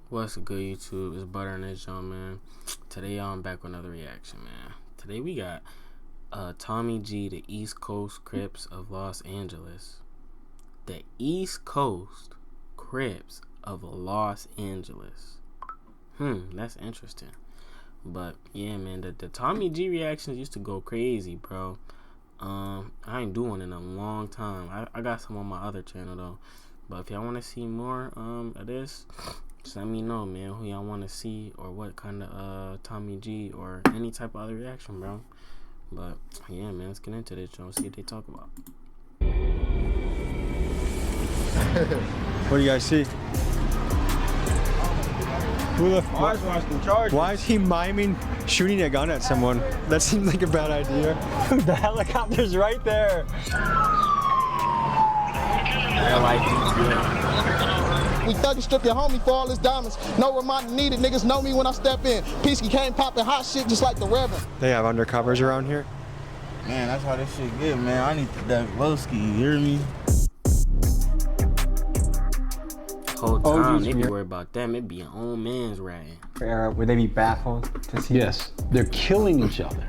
What's good, YouTube? It's Butter and this young man. Today I'm back with another reaction, man. Today we got Tommy G, the East Coast Crips of Los Angeles. The East Coast Crips of Los Angeles. That's interesting. But yeah, man, the Tommy G reactions used to go crazy, bro. I ain't doing one in a long time. I got some on my other channel though. But if y'all want to see more of this, just let me know, man, who y'all want to see or what kind of Tommy G or any type of other reaction, bro. But yeah, man, let's get into this, Joe. See what they talk about. What do you guys see? Why is he miming shooting a gun at someone? That seems like a bad idea. The helicopter's right there. We thug and strip your homie for all his diamonds. No reminder needed, niggas know me when I step in. Peasky came popping hot shit just like the Reverend. They have undercovers around here? Man, that's how this shit get, man. I need that Lowski, you hear me? Whole time they be worried about them, it be your own man's ratting. Would they be baffled to see? Yes, they're killing each other.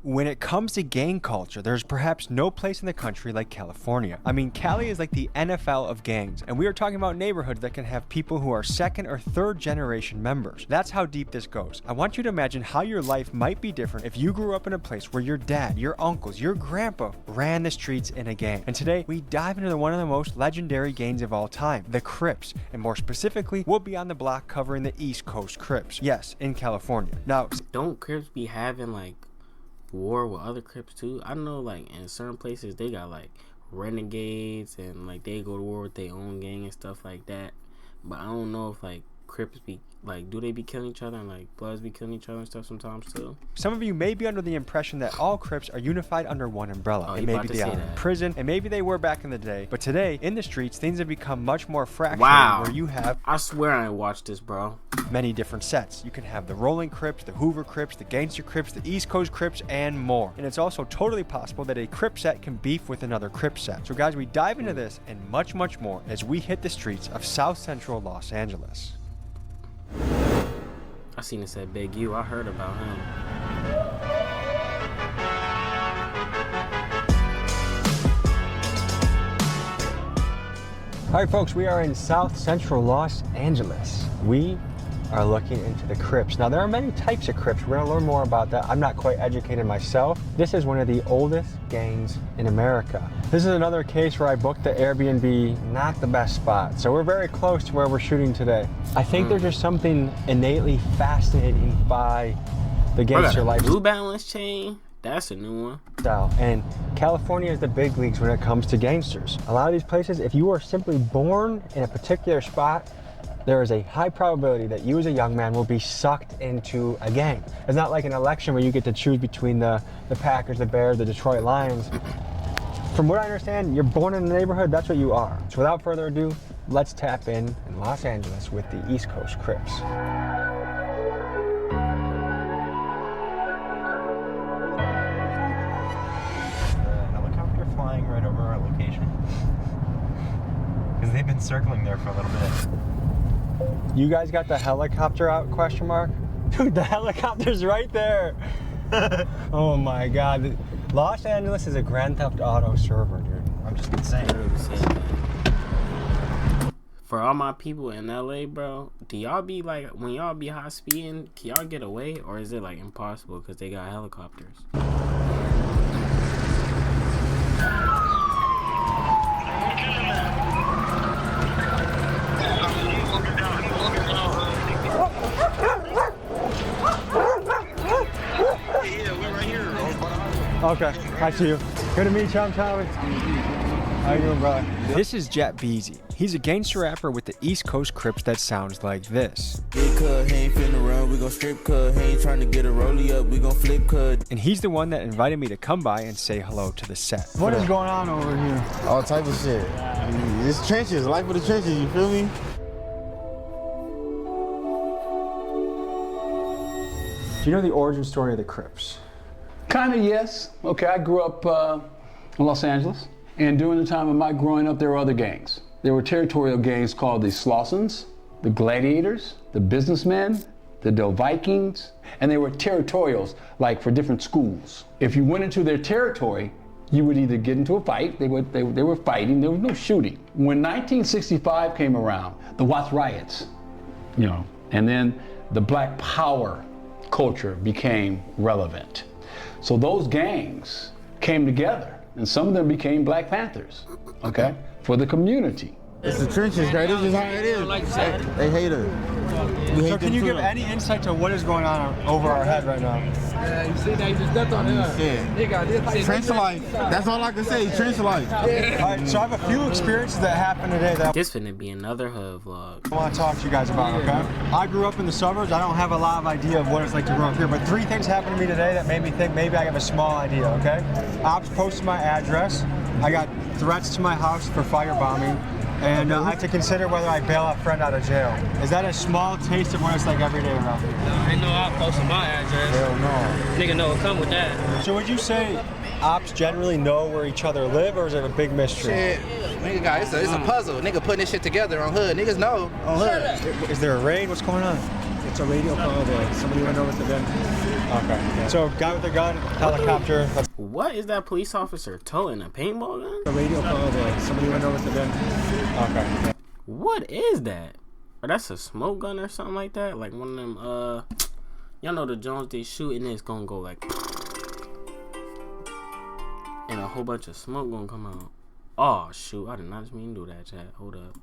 When it comes to gang culture, there's perhaps no place in the country like California. I mean, Cali is like the NFL of gangs, and we are talking about neighborhoods that can have people who are second or third generation members. That's how deep this goes. I want you to imagine how your life might be different if you grew up in a place where your dad, your uncles, your grandpa ran the streets in a gang. And today, we dive into one of the most legendary gangs of all time, the Crips. And more specifically, we'll be on the block covering the East Coast Crips. Yes, in California. Now, don't Crips be having like war with other Crips too? I know like in certain places they got like renegades and like they go to war with their own gang and stuff like that, but I don't know if like Crips be like, do they be killing each other and like Bloods be killing each other and stuff sometimes too? Some of you may be under the impression that all Crips are unified under one umbrella. And maybe they are in prison, and maybe they were back in the day. But today, in the streets, things have become much more fractured. Wow. Where you have, I swear I ain't watched this, bro. Many different sets. You can have the Rolling Crips, the Hoover Crips, the Gangster Crips, the East Coast Crips, and more. And it's also totally possible that a Crip set can beef with another Crip set. So guys, we dive into this and much, much more as we hit the streets of South Central Los Angeles. I seen it said Big U. I heard about him. All right, folks, we are in South Central Los Angeles. We are looking into the Crips. Now, there are many types of Crips. We're gonna learn more about that. I'm not quite educated myself. This is one of the oldest gangs in America. This is another case where I booked the Airbnb, not the best spot. So we're very close to where we're shooting today. I think there's just something innately fascinating by the gangster life. New Balance chain, that's a new one. And California is the big leagues when it comes to gangsters. A lot of these places, if you are simply born in a particular spot, there is a high probability that you as a young man will be sucked into a gang. It's not like an election where you get to choose between the Packers, the Bears, the Detroit Lions. From what I understand, you're born in the neighborhood, that's what you are. So without further ado, let's tap in Los Angeles with the East Coast Crips. Helicopter flying right over our location. Because they've been circling there for a little bit. You guys got the helicopter out, question mark? Dude, the helicopter's right there. Oh my God. Los Angeles is a Grand Theft Auto server, dude. I'm just saying. For all my people in LA, bro, do y'all be like, when y'all be high speeding, can y'all get away? Or is it like impossible because they got helicopters? Okay, I see you. Good to meet you, I'm Tommy. How you doing, brother? This is Jet Beezy. He's a gangster rapper with the East Coast Crips that sounds like this. Big cut, he ain't finna run, we gon' strip cut. He ain't trying to get a rollie up, we gon' flip cut. And he's the one that invited me to come by and say hello to the set. What is going on over here? All type of shit. It's trenches, life of the trenches, you feel me? Do you know the origin story of the Crips? Kind of, yes. Okay, I grew up in Los Angeles, and during the time of my growing up, there were other gangs. There were territorial gangs called the Slossons, the Gladiators, the Businessmen, the Del Vikings, and they were territorials, like for different schools. If you went into their territory, you would either get into a fight, they were fighting, there was no shooting. When 1965 came around, the Watts riots, and then the Black Power culture became relevant. So those gangs came together, and some of them became Black Panthers, okay, for the community. It's the trenches, right? This is how it is. They hate us. So can you give any insight to what is going on over our head right now? You see that? You just stepped on it. Trench life. That's all I can say. Trench life. All right, so I have a few experiences that happened today that This finna be another hood vlog. I want to talk to you guys about, okay? I grew up in the suburbs. I don't have a lot of idea of what it's like to grow up here, but 3 things happened to me today that made me think maybe I have a small idea, okay? Ops posted my address. I got threats to my house for firebombing. And I have to consider whether I bail a friend out of jail. Is that a small taste of what it's like every day around here? I know I posted my address. Hell no. Nigga know it come with that. So would you say ops generally know where each other live, or is it a big mystery? Shit, nigga, guys, it's a puzzle. Nigga putting this shit together on hood. Niggas know on hood. Is there a raid? What's going on? It's a radio call there. Somebody went over to them. Okay. Yeah. So guy with a gun, helicopter. What is that police officer toting a paintball gun? A radio call there. Somebody went over to them. Okay. What is that? Or that's a smoke gun or something like that? Like one of them, y'all know the Jones they shoot and it's gonna go like, and a whole bunch of smoke gonna come out. Oh shoot, I did not mean to do that, chat. Hold up.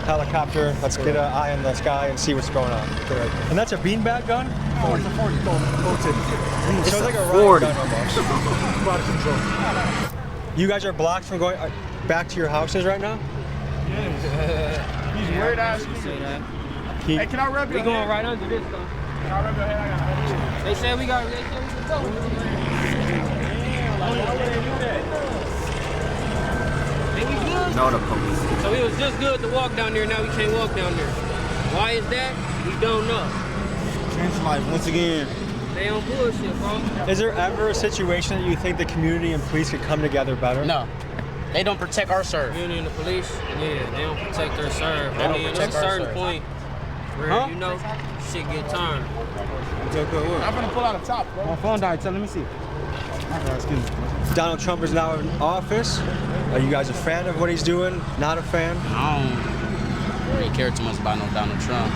Helicopter, let's get an eye in the sky and see what's going on. And that's a beanbag gun? Oh, it's a 40. So it's like a 40. riot gun almost. You guys are blocked from going back to your houses right now? These weird ass. Hey, can I rub your We going right under this though. Can I rub your head? I got They said we got. They said we could go. No, the police. So it was just good to walk down there. Now we can't walk down there. Why is that? We don't know. Trench life once again. They on bullshit, bro. Is there ever a situation that you think the community and police could come together better? No, they don't protect our serve. Community and the police, yeah, they don't protect their serve. They don't protect There's a our certain serve. point where shit get turned. I'm gonna pull out a top, bro. My phone died, so let me see. Excuse me. Donald Trump is now in office. Are you guys a fan of what he's doing? Not a fan? I don't really care too much about no Donald Trump.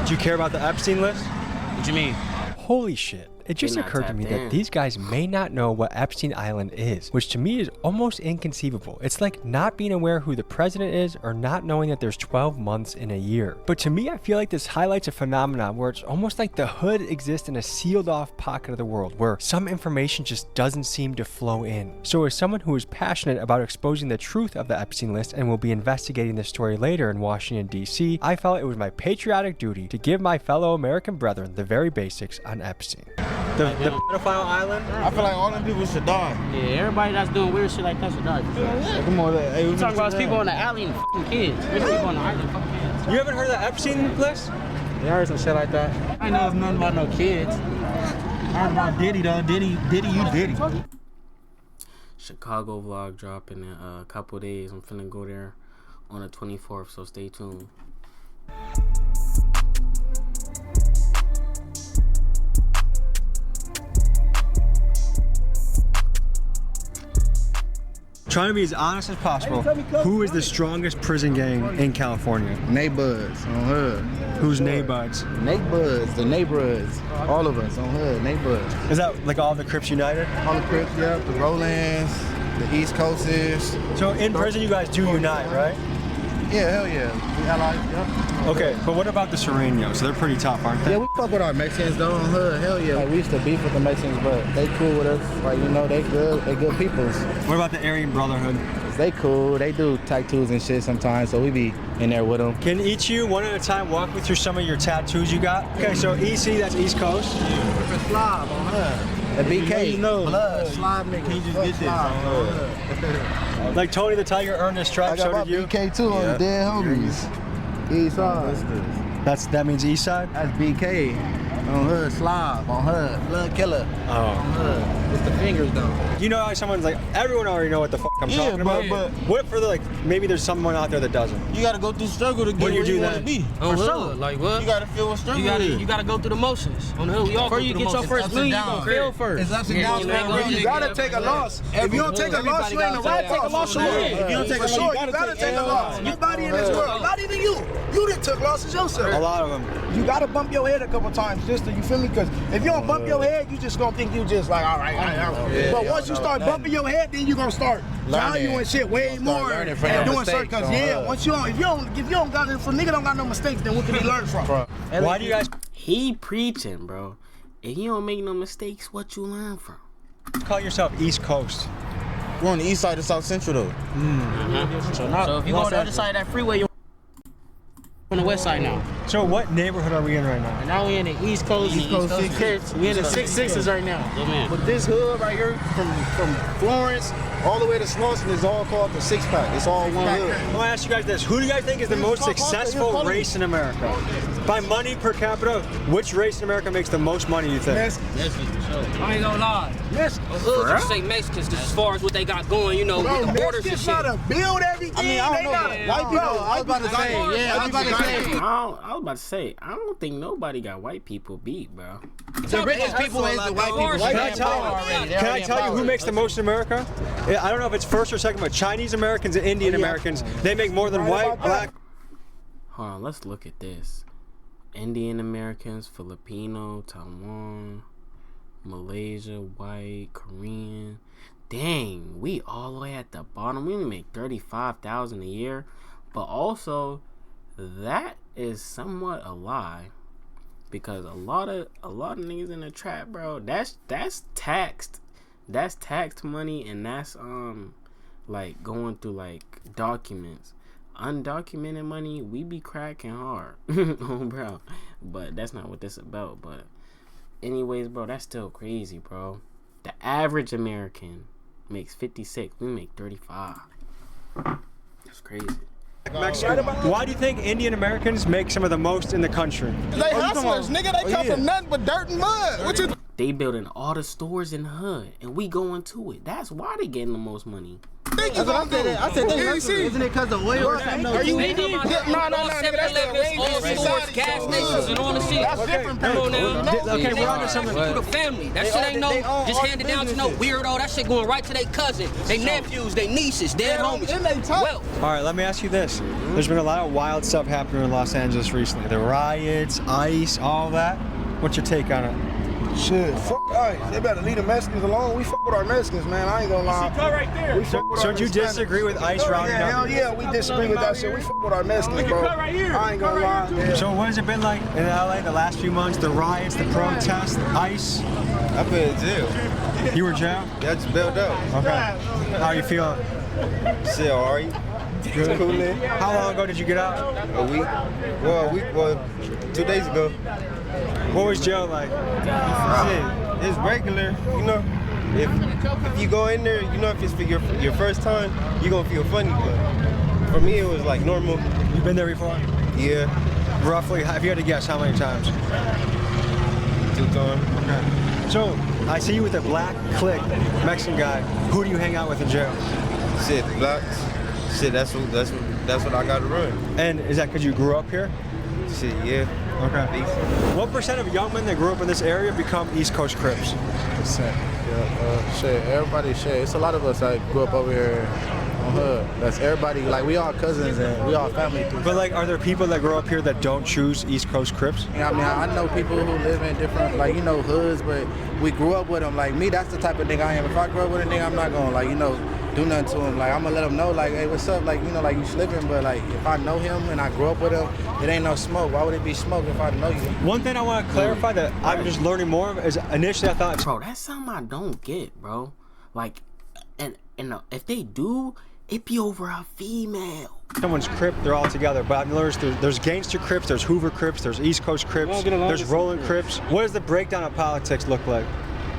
Do you care about the Epstein list? What you mean? Holy shit. It just They're not occurred to me tapped in. that these guys may not know what Epstein Island is, which to me is almost inconceivable. It's like not being aware who the president is or not knowing that there's 12 months in a year. But to me, I feel like this highlights a phenomenon where it's almost like the hood exists in a sealed off pocket of the world where some information just doesn't seem to flow in. So as someone who is passionate about exposing the truth of the Epstein list and will be investigating this story later in Washington, D.C., I felt it was my patriotic duty to give my fellow American brethren the very basics on Epstein. The pedophile island? I feel like all them people should die. Yeah, everybody that's doing weird shit like that should die. Come on, hey, You talking about people on the alley and fucking kids. There's people on the island fucking kids. You haven't heard of the Epstein list? Yeah, I heard some shit like that. I know nothing about no kids. I heard about Diddy though. Diddy, you Diddy. Chicago vlog dropping in a couple days. I'm finna go there on the 24th, so stay tuned. Trying to be as honest as possible, who is the strongest prison gang in California? Neighbors on hood. Who's Neighbors? Neighbors, the neighbors. All of us on hood, neighbors. Is that like all the Crips United? All the Crips, yeah. The Rollins, the East Coasters. So in prison you guys do unite, right? Yeah, hell yeah. We allies, yeah. Okay, but what about the Serenos? They're pretty tough, aren't they? Yeah, we fuck with our Mexicans though on hood, hell yeah. Like, we used to beef with the Mexicans, but they cool with us. Like, you know, they good peoples. What about the Aryan Brotherhood? They cool, they do tattoos and shit sometimes, so we be in there with them. Can each you, one at a time, walk me through some of your tattoos you got? Okay, so EC, that's East Coast. It's a slob on hood. The BK, You know, blood, slob nigga. Can you just get this on hood? Like Tony the Tiger earned his I stripes, got so my did you? BK too on the dead homies. East side. That means East Side? That's BK. On hood, slob, on hood, blood killer. Oh. On hood. It's the fingers though. You know how someone's like, everyone already know what the fuck I'm talking about. but what for the like maybe there's someone out there that doesn't. You gotta go through struggle to get where you want to be. On hood, like what? You gotta feel what struggle You gotta go through the motions. On the hood, we all Before go you through the get your motions. first million, you gonna fail first. It's ups and downs, man. You gotta take a loss. If you don't take a loss, you ain't the right take a loss for real. If you don't take a loss, you gotta take a loss. Anybody in this world, not even you. You done took losses yourself. A lot of them. You gotta bump your head a couple times just to, you feel me? Because if you don't bump your head, you just gonna think you just like, all right. But once you start bumping your head, then you gonna start valuing shit way more and doing certain. Because once you don't, if you don't got, if a nigga don't got no mistakes, then what can he learn from? Why do you guys He preaching, bro. If you don't make no mistakes, what you learn from? call yourself East Coast? We're on the east side of South Central though. So if you go on the other side of that freeway, you're on the west side now. So what neighborhood are we in right now? And now we in the East Coast. Crips. We in the 6-6s right now. But this hood right here, from Florence all the way to Slauson, is all called the Six Pack. It's all one hood. I want to ask you guys this. Who do you guys think is the most successful race in America? By money per capita, which race in America makes the most money, you think? I ain't gonna lie. Hood, you say Mexicans, because as far as what they got going, you know, with the borders and shit. Trying to build everything. I mean, I don't know. White people, I was about to say, I was about to say, I don't think nobody got white people beat, bro. the richest people is the white people. Can I tell you who makes the most in America? I don't know if it's first or second, but Chinese Americans and Indian Americans, they make more than white, black. Hold on, let's look at this. Indian Americans, Filipino, Taiwan, Malaysia, white, Korean. Dang, we all the way at the bottom. We only make $35,000 a year, but also that is somewhat a lie, because a lot of niggas in the trap, bro. That's taxed. That's taxed money, and that's like going through like documents. Undocumented money, we be cracking hard. Oh, bro. But that's not what this about. But anyways, bro, that's still crazy, bro. The average American makes 56. We make 35. That's crazy. Mexico. Why do you think Indian Americans make some of the most in the country? They hustlers, nigga. They come from nothing but dirt and mud. What you? They building all the stores in the hood, and we going to it. That's why they getting the most money. That's what I said. I said they hustle. Isn't it because of oil or something? Are you Indian? No, nigga. That's the arrangement stores, gas stations, and all the shit. That's different. Come on now. Okay, we're on to something. To the family. That shit ain't no just handed down to no weirdo. That shit going right to their cousin, their nephews, their nieces, their homies. Well, all right, let me ask you this. There's been a lot of wild stuff happening in Los Angeles recently. The riots, ICE, all that. What's your take on it? Shit, fuck ICE. They better leave the Mexicans alone. We fuck with our Mexicans, man. I ain't gonna lie. right there. We fuck with So our do you disagree with ICE rounding up? Hell yeah, we disagree with that shit. We fuck with our Mexicans, bro. I ain't gonna lie. Yeah. So what has it been like in LA the last few months? The riots, the protests, ICE? I've been in jail. You were in jail? Yeah, I just bailed out. Okay. How are you feeling? Shit, all right. Good. Coolin'. How long ago did you get out? A week. Well, 2 days ago. What was jail like? Shit, it's regular, you know. If you go in there, you know, if it's for your first time, you gonna feel funny. But for me, it was like normal. You been there before? Yeah. Roughly, if you had to guess, how many times? 2 times. Okay. So I see you with a black clique, Mexican guy. Who do you hang out with in jail? Shit, blacks. Shit, that's what I gotta run. And is that because you grew up here? Shit, yeah. Okay. What % of young men that grew up in this area become East Coast Crips? Shit, everybody shit. It's a lot of us that grew up over here on hood. That's everybody, like we all cousins and we all family. But like, are there people that grow up here that don't choose East Coast Crips? Yeah, I mean, I know people who live in different, like, you know, hoods, but we grew up with them. Like me, that's the type of nigga I am. If I grow up with a nigga, I'm not gonna, like, you know, do nothing to him. Like, I'm gonna let him know, like, hey, what's up? Like, you know, like, you slipping, but like, if I know him and I grew up with him, it ain't no smoke. Why would it be smoke if I know you? One thing I want to clarify that I'm just learning more of is initially I thought, bro, that's something I don't get, bro. Like, and if they do, it be over a female. Someone's Crip, they're all together. But I've noticed there's gangster Crips, there's Hoover Crips, there's East Coast Crips, there's Rolling Crips. What does the breakdown of politics look like?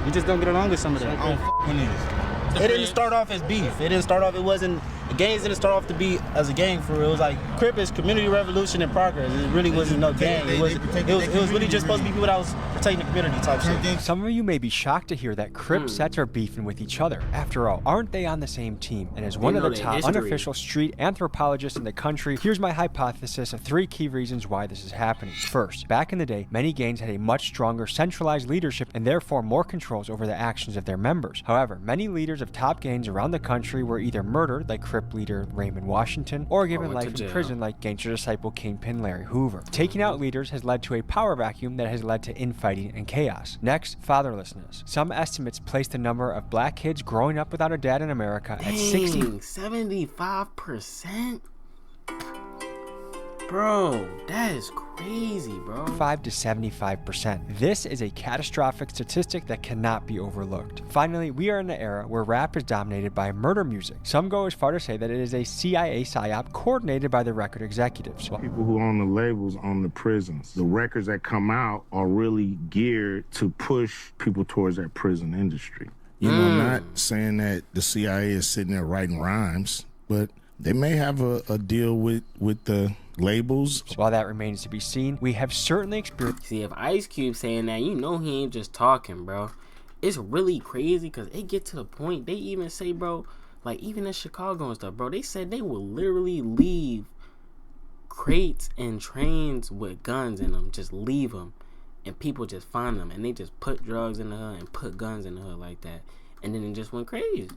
You just don't get along with some of them. I don't f with niggas. It didn't start off as beef. It didn't start off, it wasn't, the gangs didn't start off to be as a gang for real. It was like, Crip is community revolution and progress. It really wasn't no gang. It was really just supposed to be people that was protecting the community type shit. Some of you may be shocked to hear that Crip sets are beefing with each other. After all, aren't they on the same team? And as one of the top unofficial street anthropologists in the country, here's my hypothesis of 3 key reasons why this is happening. First, back in the day, many gangs had a much stronger centralized leadership and therefore more controls over the actions of their members. However, many leaders of top gangs around the country were either murdered, like Crip leader Raymond Washington, or given life in prison, like gangster disciple Kingpin Larry Hoover. Taking out leaders has led to a power vacuum that has led to infighting and chaos. Next, fatherlessness. Some estimates place the number of black kids growing up without a dad in America at 75%? Bro, that is crazy, bro. 5 to 75%. This is a catastrophic statistic that cannot be overlooked. Finally, we are in an era where rap is dominated by murder music. Some go as far to say that it is a CIA psyop coordinated by the record executives. People who own the labels own the prisons. The records that come out are really geared to push people towards that prison industry. You know, not saying that the CIA is sitting there writing rhymes, but they may have a deal with the labels. While that remains to be seen, we have certainly experienced. See, if Ice Cube saying that, you know he ain't just talking, bro. It's really crazy because it get to the point they even say, bro, like even in Chicago and stuff, bro, they said they will literally leave crates and trains with guns in them, just leave them, and people just find them, and they just put drugs in the hood and put guns in the hood like that, and then it just went crazy.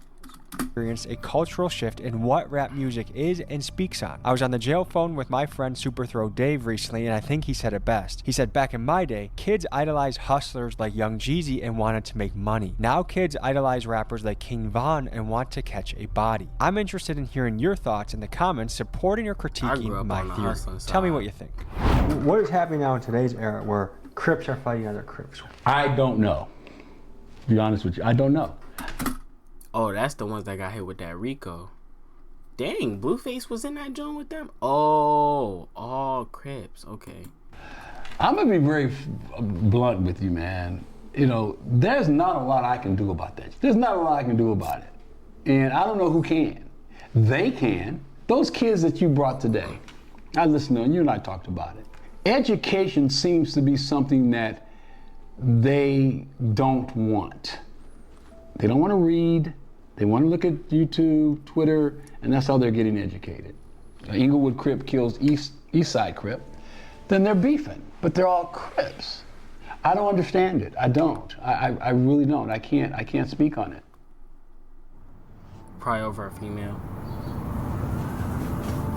Experienced a cultural shift in what rap music is and speaks on. I was on the jail phone with my friend Superthrow Dave recently, and I think he said it best. He said, back in my day, kids idolized hustlers like Young Jeezy and wanted to make money. Now kids idolize rappers like King Von and want to catch a body. I'm interested in hearing your thoughts in the comments, supporting or critiquing my theory. Tell me what you think. What is happening now in today's era where Crips are fighting other Crips? I don't know. To be honest with you, I don't know. Oh, that's the ones that got hit with that Rico. Dang, Blueface was in that joint with them? Oh, all Crips. Okay. I'm going to be very blunt with you, man. You know, there's not a lot I can do about that. There's not a lot I can do about it. And I don't know who can. They can. Those kids that you brought today, I listened to them, you and I talked about it. Education seems to be something that they don't want. They don't want to read. They want to look at YouTube, Twitter, and that's how they're getting educated. Inglewood Crip kills East Side Crip, then they're beefing, but they're all Crips. I don't understand it. I don't. I really don't. I can't speak on it. Probably over a female.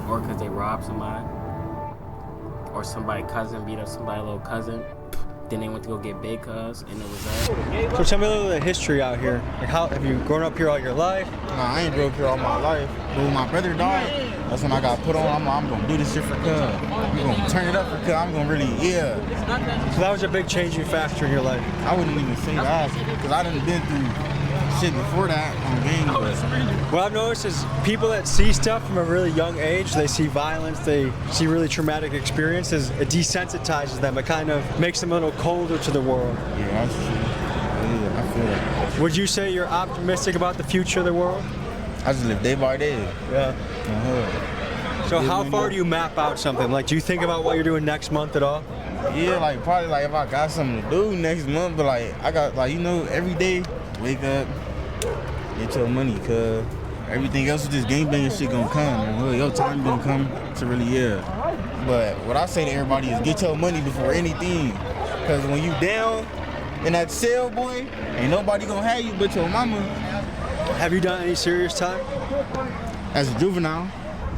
Or because they robbed somebody. Or somebody cousin beat up somebody little cousin. Then they went to go get big cuz, and it was that. So tell me a little bit of history out here. Like, how have you grown up here all your life? Nah, I ain't grew up here all my life. But when my brother died, that's when I got put on. I'm gonna do this shit for cuz. We gonna turn it up for cuz. I'm gonna really, So that was a big changing factor in your life. I wouldn't even say that, because I done been through shit before that on game. What I've noticed is people that see stuff from a really young age, they see violence, they see really traumatic experiences, it desensitizes them. It kind of makes them a little colder to the world. Yeah, that's true. Yeah, I feel that. Would you say you're optimistic about the future of the world? I just live day by day. Yeah. So how far do you map out something? Like, do you think about what you're doing next month at all? Yeah, like probably like if I got something to do next month, but like I got like, you know, every day, wake up, get your money, cuz everything else is just gangbanging shit gonna come. Your time gonna come to really, But what I say to everybody is get your money before anything. Cause when you down in that cell, boy, ain't nobody gonna have you but your mama. Have you done any serious time? As a juvenile.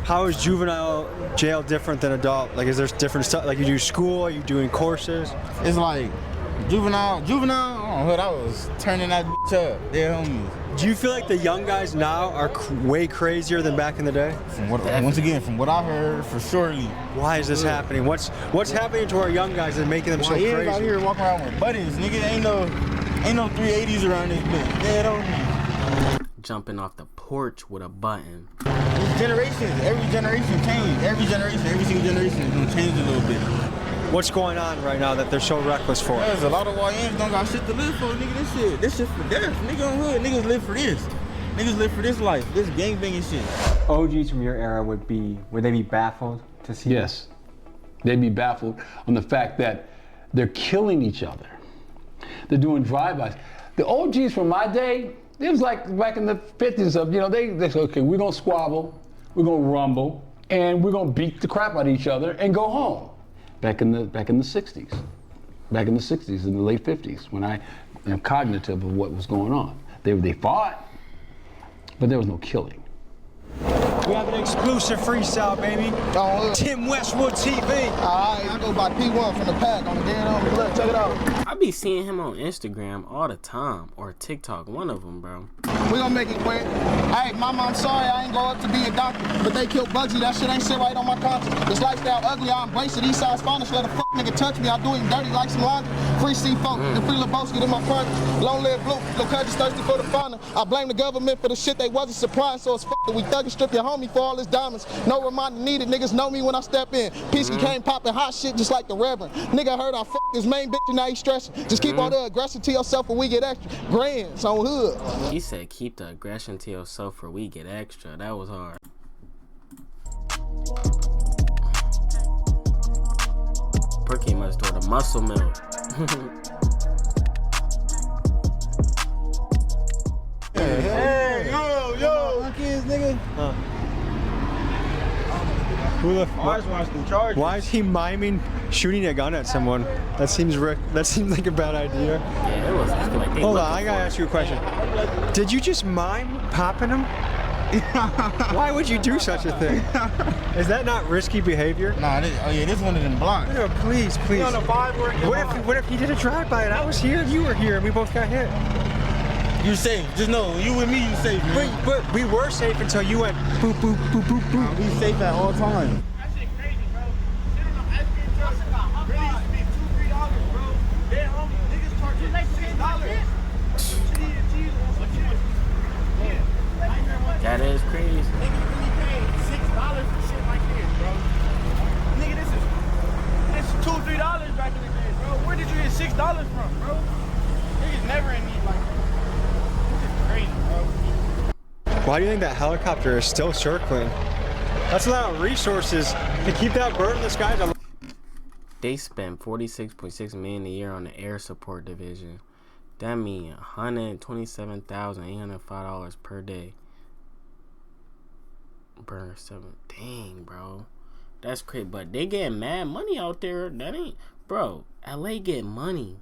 How is juvenile jail different than adult? Like, is there different stuff? Like, you do school, are you doing courses? It's like juvenile, I was turning that bitch up. They're homies. Do you feel like the young guys now are way crazier than back in the day? Once again, from what I heard, for surely. Why is this happening? What's happening to our young guys that's making them so crazy? Out here walking around with buttons, nigga. Ain't no 380s around this bitch. Dead on me. Jumping off the porch with a button. Generations, every generation change. Every single generation is gonna change a little bit. What's going on right now that they're so reckless for? There's a lot of YNs don't got shit to live for, nigga. This shit for death. Nigga on hood, niggas live for this. Niggas live for this life, this gangbanging shit. OGs from your era would they be baffled to see? Yes, they'd be baffled on the fact that they're killing each other. They're doing drive-bys. The OGs from my day, it was like back in the 50s of, you know, they said, okay, we're gonna squabble, we're gonna rumble, and we're gonna beat the crap out of each other and go home. Back in the 60s. Back in the 60s, in the late 50s, when I am cognitive of what was going on. They fought, but there was no killing. We have an exclusive freestyle, baby. Tim Westwood TV. I go by P1 from the pack on the dead on. Look, check it out. I be seeing him on Instagram all the time, or TikTok, one of them, bro. We gonna make it quick. Hey, mama, I'm sorry I ain't go up to be a doctor, but they killed Bugsy. That shit ain't sit right on my conscience. This lifestyle ugly, I embrace it. Eastside's finest, let a fuck nigga touch me. I do him dirty like some laundry. Free C-Folk and free Lebowski to my partner. Long live Blue, no country's thirsty for the fauna. I blame the government for the shit they wasn't supplying, so it's fucked. We thug and strip your homie for all his diamonds. No reminder needed, niggas know me when I step in. Peasky came popping hot shit just like the Reverend. Nigga heard I fucked his main bitch and now he stressing. Just keep all the aggression to yourself when we get extra. Grands on hood. He said keep the aggression to yourself for we get extra. That was hard. Perky must do the muscle milk. Hey, yo, kids, nigga. Who the fuck? Why is he miming shooting a gun at someone? That seems like a bad idea. Yeah, it was. I feel like they Hold on, I gotta ask you a question. Did you just mime popping him? Why would you do such a thing? Is that not risky behavior? Nah, this one is in block. No, please. What if he did a drive-by and I was here and you were here and we both got hit? You safe. Just know, you with me, you safe, man. But we were safe until you went boop, boop, boop, boop, boop. We safe at all times. That shit crazy, bro. Sitting on ice cream trucks about really used to be $2-3, bro. Dead homie, niggas charging $6. That is crazy. Niggas really paid $6 for shit like this, bro. Nigga, this is $2-3 back in the day, bro. Where did you get $6 from, bro? Niggas never in need like that. Crazy, bro. Why do you think that helicopter is still circling? That's a lot of resources to keep that bird in the sky. They spend $46.6 million a year on the air support division. That means $127,805 per day. Burn 7. Dang, bro. That's crazy. But they get mad money out there. That ain't, bro. LA get money.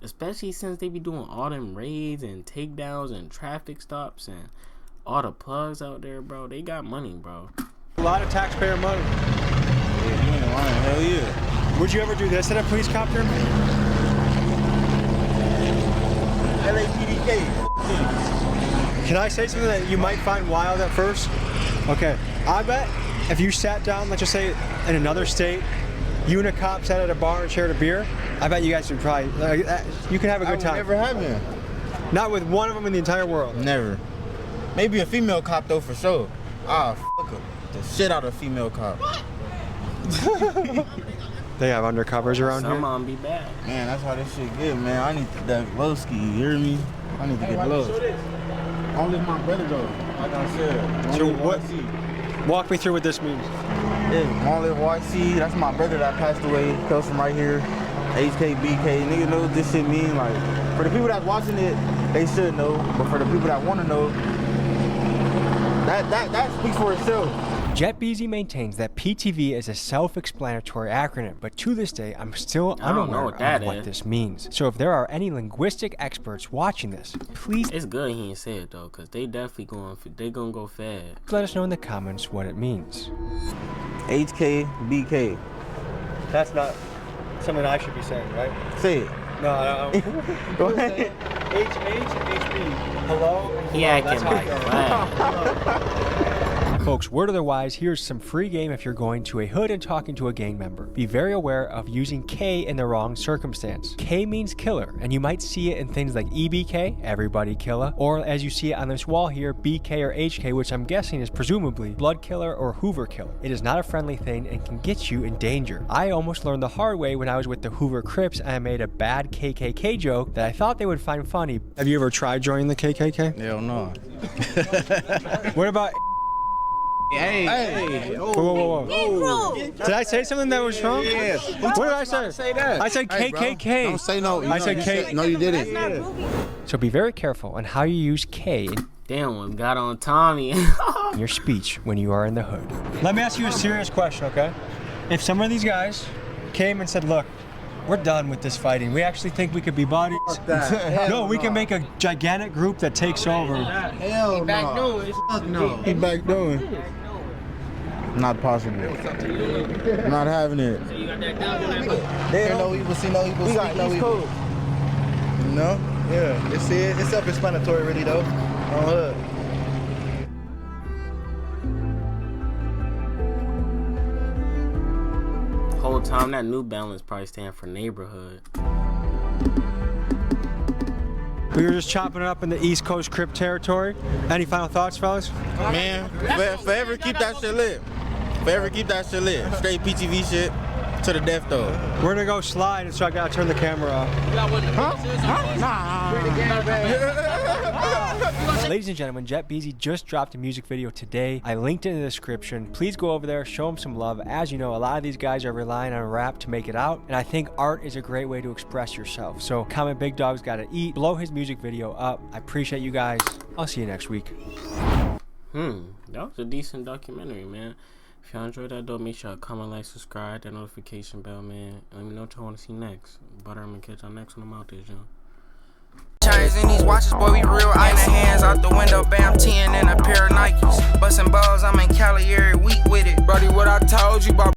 Especially since they be doing all them raids and takedowns and traffic stops and all the plugs out there, bro. They got money, bro. A lot of taxpayer money. Yeah, you ain't lying. Hell yeah. Would you ever do this in a police copter? LAPDK. Can I say something that you might find wild at first? Okay, I bet if you sat down, let's just say in another state, you and a cop sat at a bar and shared a beer, I bet you guys would probably, you could have a good time. Never have been. Not with one of them in the entire world. Never. Maybe a female cop though, for sure. Fuck her. The shit out of a female cop. They have undercovers around here. Some of them be bad. Man, that's how this shit get, man. I need that low ski, you hear me? I need to get low. Only my brother though, like I said. So what? Walk me through what this means. Yeah, Long Live YC, that's my brother that passed away. He comes from right here. HK, BK, nigga knows this shit mean. Like, for the people that's watching it, they should know. But for the people that want to know, that speaks for itself. Jet Beezy maintains that PTV is a self-explanatory acronym, but to this day, I'm still unaware of what this means. So if there are any linguistic experts watching this, please... It's good he ain't say it though, because they definitely gonna go fast. Let us know in the comments what it means. HK, BK. That's not something I should be saying, right? Say it. No. Go ahead. HB. Hello? He acting like that. Folks, word otherwise, here's some free game if you're going to a hood and talking to a gang member. Be very aware of using K in the wrong circumstance. K means killer, and you might see it in things like EBK, everybody killer, or as you see it on this wall here, BK or HK, which I'm guessing is presumably blood killer or Hoover killer. It is not a friendly thing and can get you in danger. I almost learned the hard way when I was with the Hoover Crips and I made a bad KKK joke that I thought they would find funny. Have you ever tried joining the KKK? Hell no. What about Hey. Whoa. Did I say something that was wrong? Yeah. What did I say? I said KKK. Don't say no. I said K. No, you didn't. So be very careful on how you use K Damn, one got on Tommy. in your speech when you are in the hood. Let me ask you a serious question, okay? If some of these guys came and said, look, we're done with this fighting. We actually think we could be buddies. No, we can make a gigantic group that takes over. Hell no. He back doing. Not possible. Not having it. They know evil, see no evil, speak no evil. You know? Yeah, it's self-explanatory really though. On hood. Whole time that New Balance probably stand for neighborhood. We were just chopping it up in the East Coast Crip territory. Any final thoughts, fellas? Man, forever keep that shit lit. Forever keep that shit lit. Straight PTV shit to the death though. We're gonna go slide, so I gotta turn the camera off. Ladies and gentlemen, Jet Beezy just dropped a music video today. I linked it in the description. Please go over there, show him some love. As you know, a lot of these guys are relying on rap to make it out, and I think art is a great way to express yourself. So comment Big Dog's Gotta Eat. Blow his music video up. I appreciate you guys. I'll see you next week. That was a decent documentary, man. If y'all enjoyed that, though, make sure y'all comment, like, subscribe, that notification bell, man. And let me know what y'all want to see next. Butter, I'm gonna catch y'all next one. I'm out there, John. Chains in these watches, boy, we real ice. Hands out the window, bam, 10 and a pair of Nikes. Bustin' balls, I'm in Cali every week with it. Brody, what I told you about.